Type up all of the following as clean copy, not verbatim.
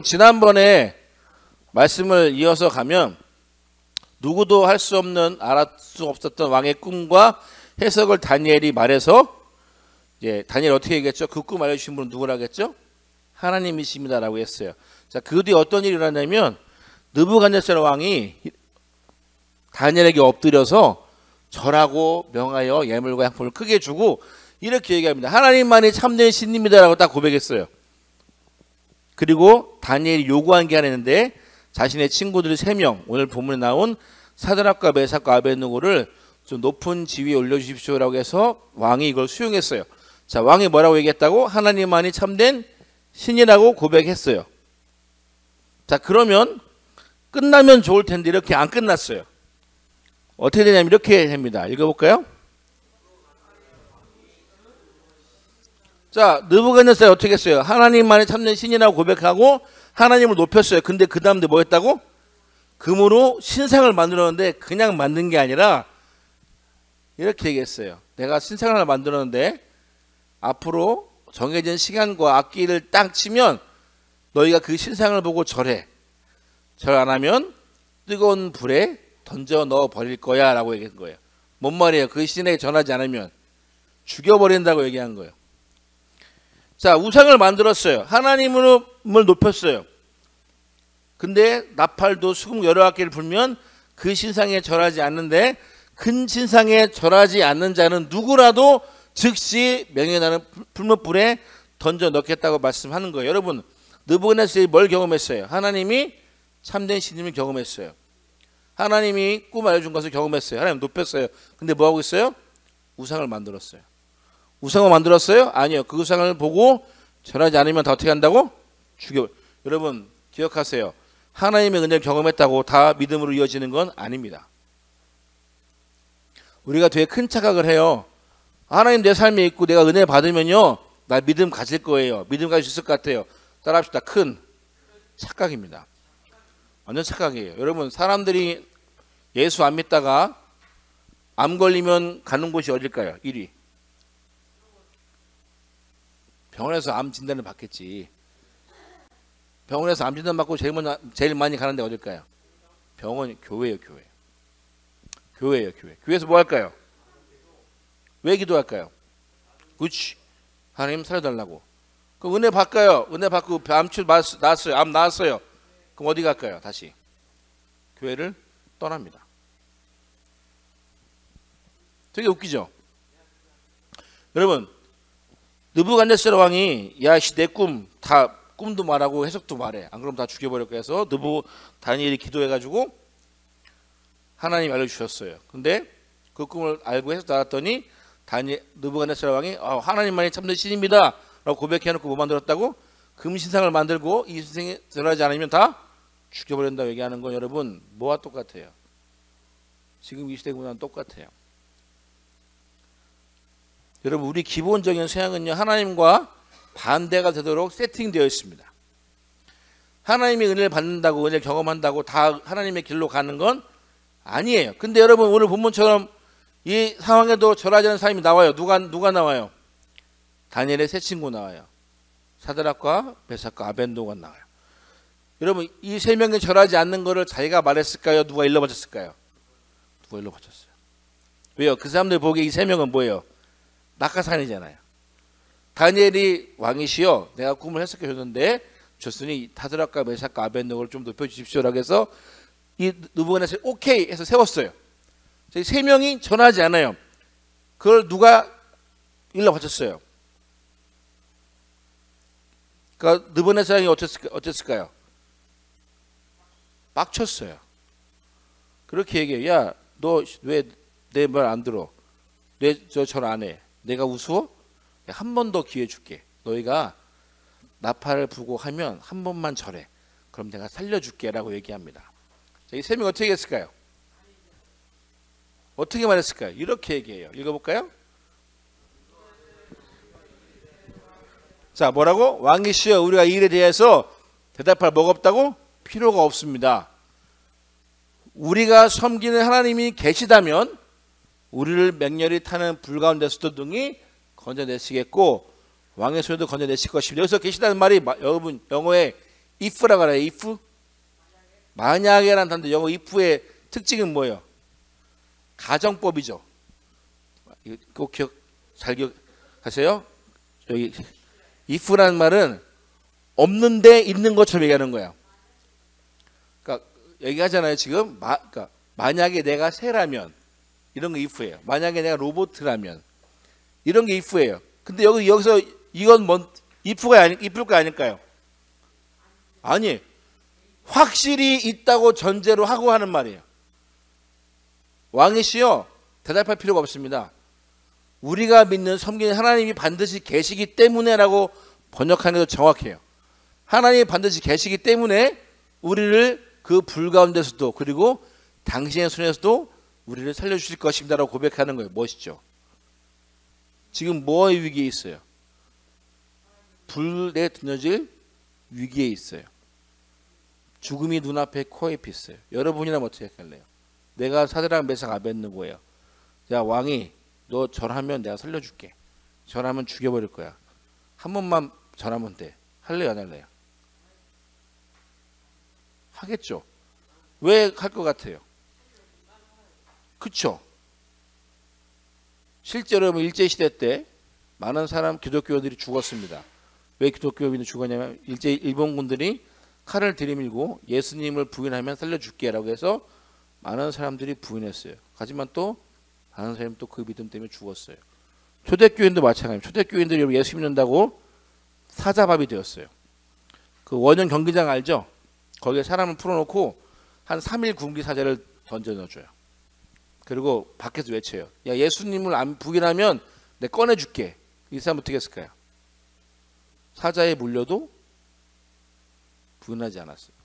지난번에 말씀을 이어서 가면 누구도 할 수 없는 알을 수 없었던 왕의 꿈과 해석을 다니엘이 말해서 이제 다니엘 어떻게 얘기했죠? 그 꿈 알려주신 분은 누구라겠죠? 하나님이십니다라고 했어요. 자, 그 뒤에 어떤 일이 일어나냐면 느부갓네살 왕이 다니엘에게 엎드려서 절하고 명하여 예물과 향품을 크게 주고 이렇게 얘기합니다. 하나님만이 참된 신입니다라고 딱 고백했어요. 그리고 다니엘이 요구한 게 하나 있는데 자신의 친구들 3명, 오늘 본문에 나온 사드락과 메삭과 아벳느고를 좀 높은 지위에 올려주십시오라고 해서 왕이 이걸 수용했어요. 자, 왕이 뭐라고 얘기했다고? 하나님만이 참된 신이라고 고백했어요. 자, 그러면 끝나면 좋을 텐데 이렇게 안 끝났어요. 어떻게 되냐면 이렇게 됩니다. 읽어볼까요? 자, 느부갓네살이 어떻게 했어요? 하나님만이 참된 신이라고 고백하고 하나님을 높였어요. 근데 그 다음에 뭐 했다고? 금으로 신상을 만들었는데 그냥 만든 게 아니라 이렇게 얘기했어요. 내가 신상을 하나 만들었는데 앞으로 정해진 시간과 악기를 딱 치면 너희가 그 신상을 보고 절해. 절 안 하면 뜨거운 불에 던져 넣어 버릴 거야 라고 얘기한 거예요. 뭔 말이에요? 그 신에게 전하지 않으면 죽여버린다고 얘기한 거예요. 자, 우상을 만들었어요. 하나님을 높였어요. 근데 나팔도 수금 여러 악기를 불면 그 신상에 절하지 않는데 큰 신상에 절하지 않는 자는 누구라도 즉시 명예나는 불못불에 던져 넣겠다고 말씀하는 거예요. 여러분, 느부갓네살이 뭘 경험했어요? 하나님이 참된 신임을 경험했어요. 하나님이 꿈 알려준 것을 경험했어요. 하나님 높였어요. 근데 뭐 하고 있어요? 우상을 만들었어요. 우상을 만들었어요? 아니요. 그 우상을 보고 절하지 않으면 다 어떻게 한다고? 죽여. 여러분 기억하세요. 하나님의 은혜를 경험했다고 다 믿음으로 이어지는 건 아닙니다. 우리가 되게 큰 착각을 해요. 하나님 내 삶에 있고 내가 은혜 받으면요 나 믿음 가질 거예요. 믿음 가질 수 있을 것 같아요. 따라합시다. 큰 착각입니다. 완전 착각이에요. 여러분, 사람들이 예수 안 믿다가 암 걸리면 가는 곳이 어딜까요? 1위. 병원에서 암 진단을 받겠지. 병원에서 암 진단 받고 제일 많이 가는 데 어딜까요? 병원, 교회예요. 교회. 교회예요. 교회. 교회에서 뭐 할까요? 왜 기도할까요? 그렇지. 하나님 살려달라고. 그럼 은혜 받까요? 은혜 받고 암치 나았어요. 암 나았어요. 그럼 어디 갈까요? 다시 교회를 떠납니다. 되게 웃기죠? 여러분, 느부갓네살 왕이 야씨 내 꿈 다 꿈도 말하고 해석도 말해. 안 그러면 다 죽여버릴 거야 해서 다니엘이 기도해가지고 하나님 알려주셨어요. 근데 그 꿈을 알고 해서 나왔더니 느부갓네살 왕이 하나님만이 참된 신입니다 라고 고백해놓고 뭐 만들었다고? 금신상을 만들고 이 신상에 절하지 않으면 다 죽여버린다고 얘기하는 건 여러분 뭐와 똑같아요? 지금 이 시대구나 똑같아요. 여러분, 우리 기본적인 소양은요 하나님과 반대가 되도록 세팅되어 있습니다. 하나님의 은혜를 받는다고 은혜를 경험한다고 다 하나님의 길로 가는 건 아니에요. 근데 여러분 오늘 본문처럼 이 상황에도 절하지 않는 사람이 나와요. 누가 나와요? 다니엘의 세 친구 나와요. 사드락과 메삭과 아벳느고가 나와요. 여러분, 이 3명이 절하지 않는 거를 자기가 말했을까요? 누가 일러 바쳤을까요? 누가 일러 바쳤어요. 왜요? 그 사람들 보기에 이 3명은 뭐예요? 낙하산이잖아요. 다니엘이 왕이시여 내가 꿈을 해석해 줬는데 줬으니 사드락과 메삭과 아벳느고를 좀 높여주십시오라고 해서 이 느부갓네살이 오케이 해서 세웠어요. 이 3명이 전하지 않아요. 그걸 누가 일러 바쳤어요? 그러니까 느부갓네살이 어땠을까요? 빡쳤어요. 그렇게 얘기해요. 야, 너 왜 내 말 안 들어? 저 절 안 해. 내가 우스워? 한 번 더 기회 줄게. 너희가 나팔을 불고 하면 한 번만 절해. 그럼 내가 살려줄게 라고 얘기합니다. 자, 이 3명이 어떻게 했을까요? 어떻게 말했을까요? 이렇게 얘기해요. 읽어볼까요? 자, 뭐라고? 왕이시여 우리가 이 일에 대해서 대답할 뭐가 없다고? 필요가 없습니다. 우리가 섬기는 하나님이 계시다면 우리를 맹렬히 타는 불 가운데서도 등이 건져내시겠고 왕의 소리도 건져내실 것입니다. 여기서 계시다는 말이 여러분 영어에 if라고 알아요? if? 만약에라는 단어, 영어 if의 특징은 뭐예요? 가정법이죠. 이거 꼭 잘 기억하세요. 여기 if라는 말은 없는데 있는 것처럼 얘기하는 거야. 그러니까 얘기하잖아요. 지금 그러니까 만약에 내가 새라면 이런 게 if예요. 만약에 내가 로봇이라면 이런 게 if예요. 근데 여기서 이건 if가 아닐까요? 아니, 확실히 있다고 전제로 하고 하는 말이에요. 왕이시여 대답할 필요가 없습니다. 우리가 믿는 섬기는 하나님이 반드시 계시기 때문에라고 번역하는 게 더 정확해요. 하나님이 반드시 계시기 때문에 우리를 그 불 가운데서도 그리고 당신의 손에서도 우리를 살려주실 것입니다라고 고백하는 거예요. 멋있죠? 지금 뭐의 위기에 있어요? 불에 던져질 위기에 있어요. 죽음이 눈앞에 코앞에 있어요. 여러분이라면 어떻게 할래요? 내가 사드락 메삭 아벳느고예요. 야 왕이 너 절하면 내가 살려줄게. 절하면 죽여버릴 거야. 한 번만 절하면 돼. 할래요 안 할래요? 하겠죠. 왜 할 것 같아요? 그쵸? 실제로 일제시대 때 많은 기독교인들이 죽었습니다. 왜 기독교인들이 죽었냐면 일본군들이 칼을 들이밀고 예수님을 부인하면 살려줄게 라고 해서 많은 사람들이 부인했어요. 하지만 또 많은 사람이 또 그 믿음 때문에 죽었어요. 초대교인도 마찬가지입니다. 초대교인들이 예수 믿는다고 사자밥이 되었어요. 그 원형 경기장 알죠? 거기에 사람을 풀어놓고 한 3일 굶기 사자를 던져 넣어줘요. 그리고 밖에서 외쳐요. 야 예수님을 안 부인하면 내가 꺼내줄게. 이 사람 어떻게 했을까요? 사자에 물려도 부인하지 않았어요.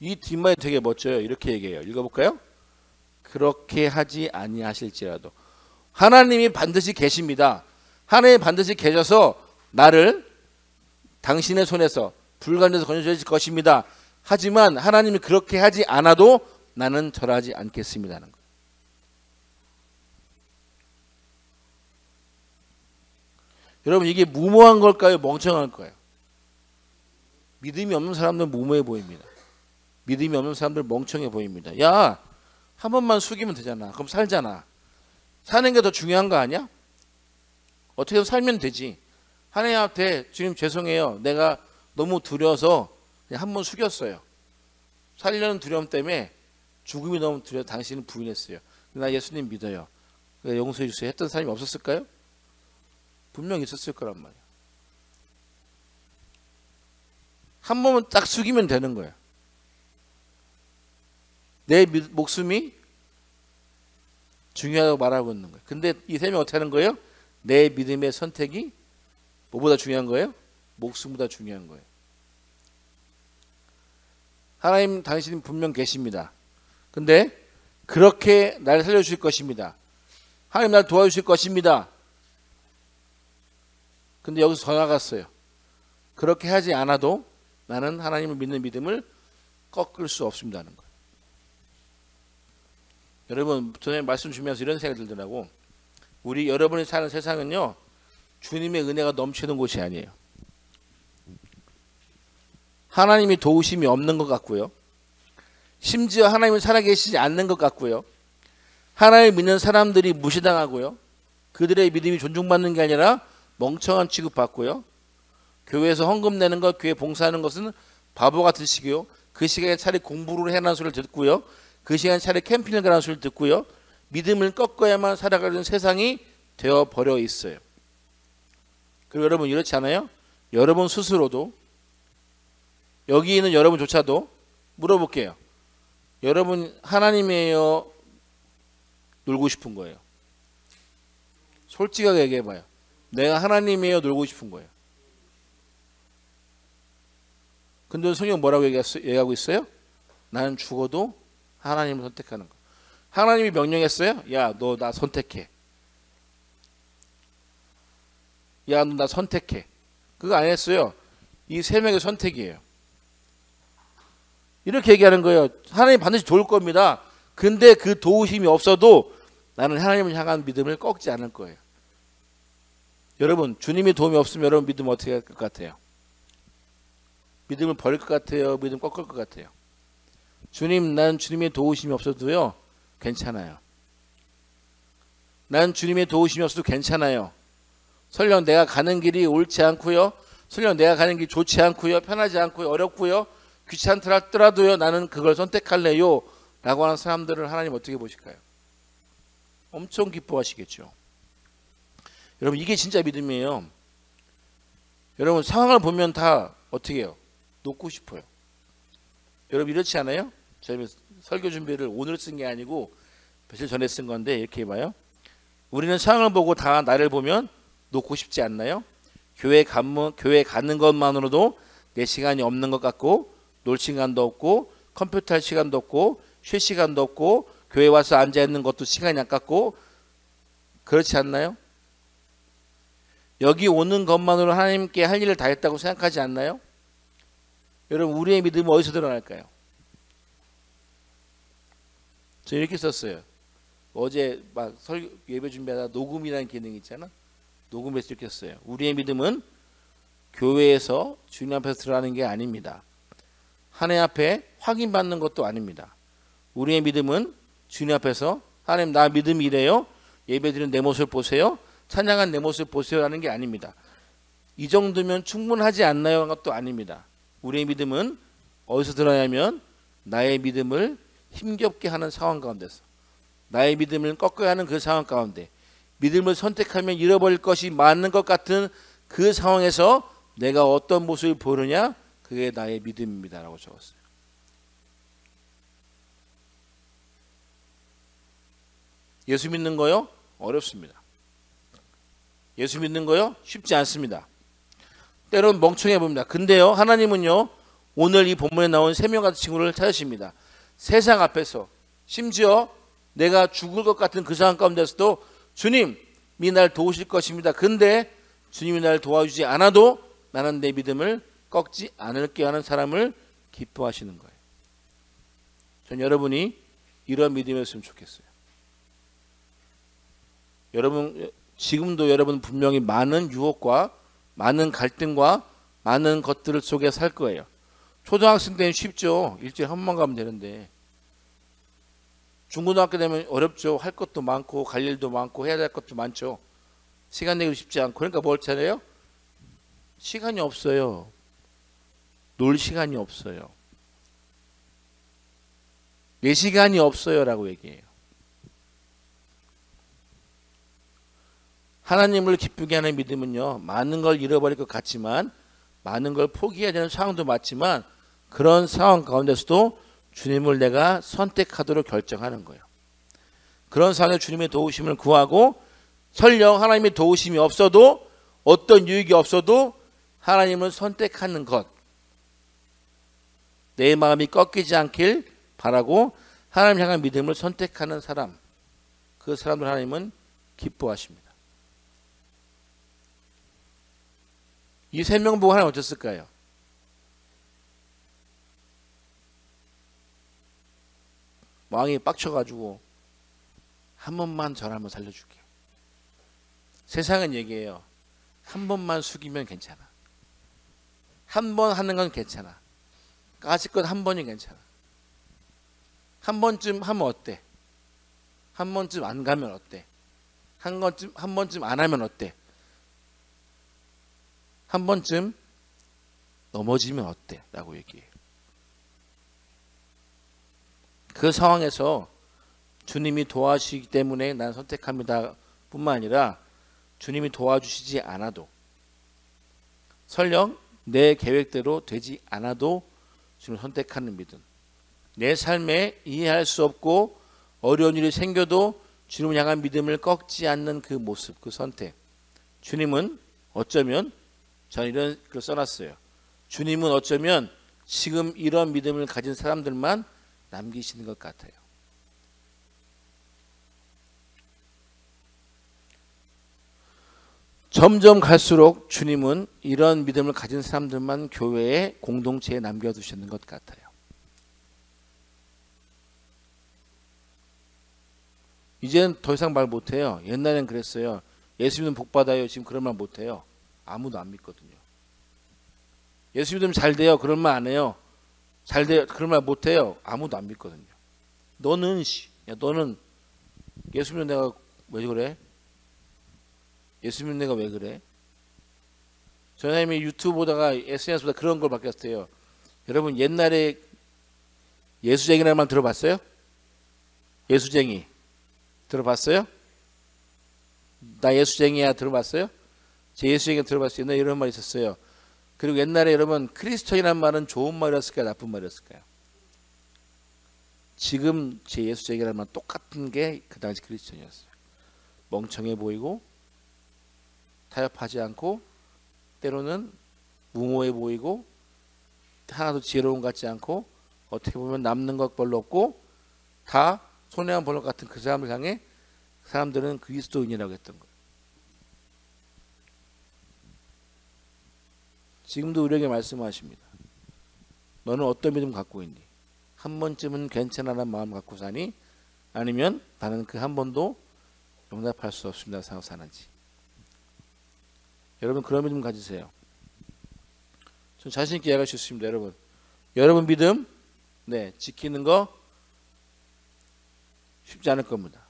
이 뒷말이 되게 멋져요. 이렇게 얘기해요. 읽어볼까요? 그렇게 하지 아니하실지라도 하나님이 반드시 계십니다. 하나님이 반드시 계셔서 나를 당신의 손에서 불가능해서 건져주실 것입니다. 하지만 하나님이 그렇게 하지 않아도 나는 절하지 않겠습니다 하는 거예요. 여러분 이게 무모한 걸까요? 멍청한 거예요? 믿음이 없는 사람들은 무모해 보입니다. 믿음이 없는 사람들 멍청해 보입니다. 야, 한 번만 숙이면 되잖아. 그럼 살잖아. 사는 게 더 중요한 거 아니야? 어떻게든 살면 되지. 하나님한테 주님 죄송해요. 내가 너무 두려워서 그냥 한 번 숙였어요. 살려는 두려움 때문에 죽음이 너무 두려워 당신은 부인했어요. 나 예수님 믿어요. 용서해 주세요. 했던 사람이 없었을까요? 분명히 있었을 거란 말이야. 한 번은 딱 숙이면 되는 거예요. 내 목숨이 중요하다고 말하고 있는 거예요. 근데 이 세 명 어떻게 하는 거예요? 내 믿음의 선택이 뭐보다 중요한 거예요? 목숨보다 중요한 거예요. 하나님 당신은 분명 계십니다. 근데 그렇게 날 살려주실 것입니다. 하나님 날 도와주실 것입니다. 근데 여기서 더 나갔어요. 그렇게 하지 않아도 나는 하나님을 믿는 믿음을 꺾을 수 없습니다 하는 거예요. 여러분 전에 말씀 주면서 이런 생각이 들더라고. 여러분이 사는 세상은요 주님의 은혜가 넘치는 곳이 아니에요. 하나님이 도우심이 없는 것 같고요. 심지어 하나님이 살아계시지 않는 것 같고요. 하나님을 믿는 사람들이 무시당하고요. 그들의 믿음이 존중받는 게 아니라 멍청한 취급받고요. 교회에서 헌금 내는 것, 교회 봉사하는 것은 바보 같은 시기요. 그 시간에 차라리 공부를 해라는 소리를 듣고요. 그 시간에 차라리 캠핑을 가라는 소리를 듣고요. 믿음을 꺾어야만 살아가는 세상이 되어버려 있어요. 그리고 여러분 이렇지 않아요? 여러분 스스로도 여기 있는 여러분조차도 물어볼게요. 여러분 하나님이에요? 놀고 싶은 거예요? 솔직하게 얘기해봐요. 내가 하나님이에요? 놀고 싶은 거예요? 근데 성경 뭐라고 얘기하고 있어요? 나는 죽어도 하나님을 선택하는 거. 하나님이 명령했어요? 야, 너 나 선택해. 야, 너 나 선택해. 그거 안 했어요. 이 세 명의 선택이에요. 이렇게 얘기하는 거예요. 하나님 반드시 도울 겁니다. 근데 그 도우심이 없어도 나는 하나님을 향한 믿음을 꺾지 않을 거예요. 여러분 주님이 도움이 없으면 여러분 믿음 어떻게 할 것 같아요? 믿음을 버릴 것 같아요? 믿음 꺾을 것 같아요? 주님, 난 주님의 도우심이 없어도요 괜찮아요. 난 주님의 도우심이 없어도 괜찮아요. 설령 내가 가는 길이 옳지 않고요, 설령 내가 가는 길이 좋지 않고요, 편하지 않고요, 어렵고요, 귀찮더라도요, 나는 그걸 선택할래요 라고 하는 사람들을 하나님 어떻게 보실까요? 엄청 기뻐하시겠죠. 여러분 이게 진짜 믿음이에요. 여러분 상황을 보면 다 어떻게 해요? 놓고 싶어요. 여러분 이렇지 않아요? 저희 설교 준비를 오늘 쓴 게 아니고 며칠 전에 쓴 건데 이렇게 해봐요. 우리는 상황을 보고 다 나를 보면 놓고 싶지 않나요? 교회 가는 것만으로도 내 시간이 없는 것 같고, 놀 시간도 없고, 컴퓨터 할 시간도 없고, 쉴 시간도 없고, 교회 와서 앉아있는 것도 시간이 아깝고, 그렇지 않나요? 여기 오는 것만으로 하나님께 할 일을 다 했다고 생각하지 않나요? 여러분 우리의 믿음은 어디서 드러날까요? 저 이렇게 썼어요. 어제 막 예배 준비하다 녹음이라는 기능이 있잖아. 녹음해서 이렇게 썼어요. 우리의 믿음은 교회에서 주님 앞에서 드러나는 게 아닙니다. 하나님 앞에 확인받는 것도 아닙니다. 우리의 믿음은 주님 앞에서 하나님 나 믿음이 이래요. 예배드리는 내 모습을 보세요. 찬양한 내 모습을 보세요라는 게 아닙니다. 이 정도면 충분하지 않나요? 하는 것도 아닙니다. 우리의 믿음은 어디서 드러나냐면 나의 믿음을 힘겹게 하는 상황 가운데서, 나의 믿음을 꺾어야 하는 그 상황 가운데, 믿음을 선택하면 잃어버릴 것이 많은 것 같은 그 상황에서 내가 어떤 모습을 보느냐, 그게 나의 믿음입니다 라고 적었어요. 예수 믿는 거요? 어렵습니다. 예수 믿는 거요? 쉽지 않습니다. 때로는 멍청해 보입니다. 근데요 하나님은요 오늘 이 본문에 나온 세 명 같은 친구를 찾으십니다. 세상 앞에서, 심지어 내가 죽을 것 같은 그 상황 가운데서도 주님이 날 도우실 것입니다. 근데 주님이 날 도와주지 않아도 나는 내 믿음을 꺾지 않을게 하는 사람을 기뻐하시는 거예요. 전 여러분이 이런 믿음이었으면 좋겠어요. 여러분 지금도 여러분 분명히 많은 유혹과 많은 갈등과 많은 것들 속에 살 거예요. 초등학생 때는 쉽죠. 일주일에 한 번 가면 되는데, 중고등학교 되면 어렵죠. 할 것도 많고 갈 일도 많고 해야 될 것도 많죠. 시간 내기도 쉽지 않고. 그러니까 뭘 차려요? 시간이 없어요. 놀 시간이 없어요. 내 시간이 없어요 라고 얘기해요. 하나님을 기쁘게 하는 믿음은요 많은 걸 잃어버릴 것 같지만, 많은 걸 포기해야 되는 상황도 맞지만, 그런 상황 가운데서도 주님을 내가 선택하도록 결정하는 거예요. 그런 상황에 주님의 도우심을 구하고, 설령 하나님의 도우심이 없어도, 어떤 유익이 없어도 하나님을 선택하는 것, 내 마음이 꺾이지 않길 바라고 하나님 향한 믿음을 선택하는 사람, 그 사람들 하나님은 기뻐하십니다. 이 세 명 보고 하나님 어땠을까요? 왕이 빡쳐가지고 한 번만 저를 한번 살려줄게요. 세상은 얘기해요. 한 번만 숙이면 괜찮아. 한 번 하는 건 괜찮아. 까짓 한 번이 괜찮아. 한 번쯤 하면 어때? 한 번쯤 안 가면 어때? 한 번쯤 안 하면 어때? 한 번쯤 넘어지면 어때? 라고 얘기해요. 그 상황에서 주님이 도와주시기 때문에 난 선택합니다 뿐만 아니라, 주님이 도와주시지 않아도, 설령 내 계획대로 되지 않아도 주님을 선택하는 믿음, 내 삶에 이해할 수 없고 어려운 일이 생겨도 주님을 향한 믿음을 꺾지 않는 그 모습, 그 선택. 주님은 어쩌면, 저는 이런 글 써놨어요. 주님은 어쩌면 지금 이런 믿음을 가진 사람들만 남기시는 것 같아요. 점점 갈수록 주님은 이런 믿음을 가진 사람들만 교회의 공동체에 남겨두시는 것 같아요. 이제는 더 이상 말 못해요. 옛날엔 그랬어요. 예수 믿으면 복 받아요. 지금 그런 말 못 해요. 아무도 안 믿거든요. 예수 믿으면 잘 돼요. 그런 말 안 해요. 잘 돼요. 그런 말 못 해요. 아무도 안 믿거든요. 너는 너는 예수 믿는 내가 왜 그래? 예수 믿는 내가 왜 그래? 전사님이 유튜브 보다가 SNS보다 그런 걸 바뀌었어요. 여러분 옛날에 예수쟁이라는 말 들어봤어요? 예수쟁이 들어봤어요? 나 예수쟁이야 들어봤어요? 제 예수쟁이 들어봤어요. 옛날에 이런 말 있었어요. 그리고 옛날에 여러분 크리스천이라는 말은 좋은 말이었을까요? 나쁜 말이었을까요? 지금 제 예수쟁이라는 말 똑같은 게 그 당시 크리스천이었어요. 멍청해 보이고 타협하지 않고 때로는 무모해 보이고 하나도 지혜로운 것 같지 않고 어떻게 보면 남는 것 별로 없고 다 손해만 보는 것 같은 그 사람을 향해 사람들은 그리스도인이라고 했던 거예요. 지금도 우리에게 말씀하십니다. 너는 어떤 믿음 갖고 있니? 한 번쯤은 괜찮아라는 마음 갖고 사니? 아니면 나는 그 한 번도 용납할 수 없습니다 생각 사는지. 여러분 그런 믿음 가지세요. 전 자신 있게 이야기할 수 있습니다. 여러분 믿음 지키는 거 쉽지 않을 겁니다.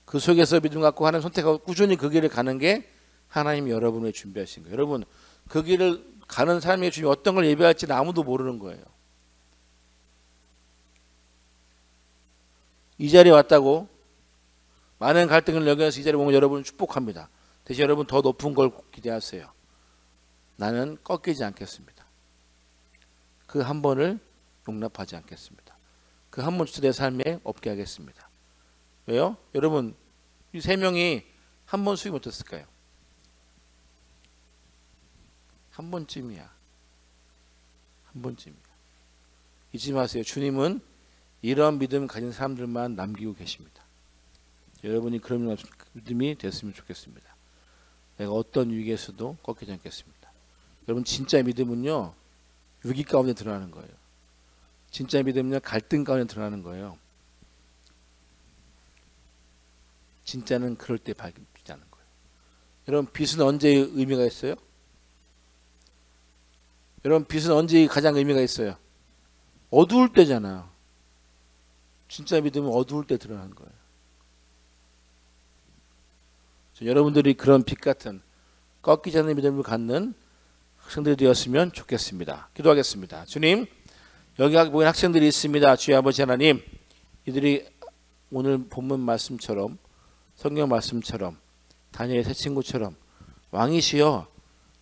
그 속에서 믿음 갖고 하나님 선택하고 꾸준히 그 길을 가는 게 하나님이 여러분을 준비하신 거예요. 여러분 그 길을 가는 사람의 주님이 어떤 걸 예배할지는 아무도 모르는 거예요. 이 자리에 왔다고 많은 갈등을 여겨서 이 자리에 오면 여러분을 축복합니다. 대신 여러분 더 높은 걸 기대하세요. 나는 꺾이지 않겠습니다. 그 한 번을 용납하지 않겠습니다. 그 한 번조차 내 삶에 없게 하겠습니다. 왜요? 여러분 이 세 명이 한 번 수익 못했을까요? 한 번쯤이야. 한 번쯤이야. 잊지 마세요. 주님은 이런 믿음 가진 사람들만 남기고 계십니다. 여러분이 그런 믿음이 됐으면 좋겠습니다. 내가 어떤 위기에서도 꺾이지 않겠습니다. 여러분 진짜 믿음은요 위기 가운데 드러나는 거예요. 진짜 믿음은요 갈등 가운데 드러나는 거예요. 진짜는 그럴 때 발견되지 않는 거예요. 여러분 빛은 언제 의미가 있어요? 여러분 빛은 언제 가장 의미가 있어요? 어두울 때잖아요. 진짜 믿음은 어두울 때 드러나는 거예요. 여러분들이 그런 빛 같은 꺾이지 않는 믿음을 갖는 학생들이 되었으면 좋겠습니다. 기도하겠습니다. 주님, 여기 보이는 학생들이 있습니다. 주의 아버지 하나님, 이들이 오늘 본문 말씀처럼 성경 말씀처럼 다니엘의 새 친구처럼 왕이시여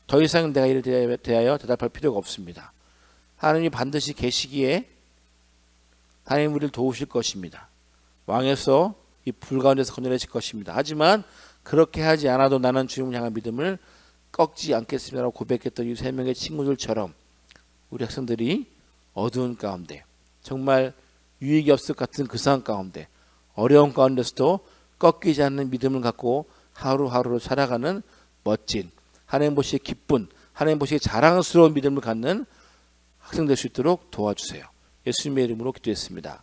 더 이상 내가 이를 대하여 대답할 필요가 없습니다. 하나님이 반드시 계시기에 하나님 우리를 도우실 것입니다. 왕에서 이 불 가운데서 건져내실 것입니다. 하지만 그렇게 하지 않아도 나는 주님을 향한 믿음을 꺾지 않겠습니다라고 고백했던 이 세 명의 친구들처럼 우리 학생들이 어두운 가운데 정말 유익이 없을 것 같은 그 상황 가운데 어려운 가운데서도 꺾이지 않는 믿음을 갖고 하루하루를 살아가는 멋진 하나님 보시기에 기쁜 하나님 보시기에 자랑스러운 믿음을 갖는 학생 될 수 있도록 도와주세요. 예수님의 이름으로 기도했습니다.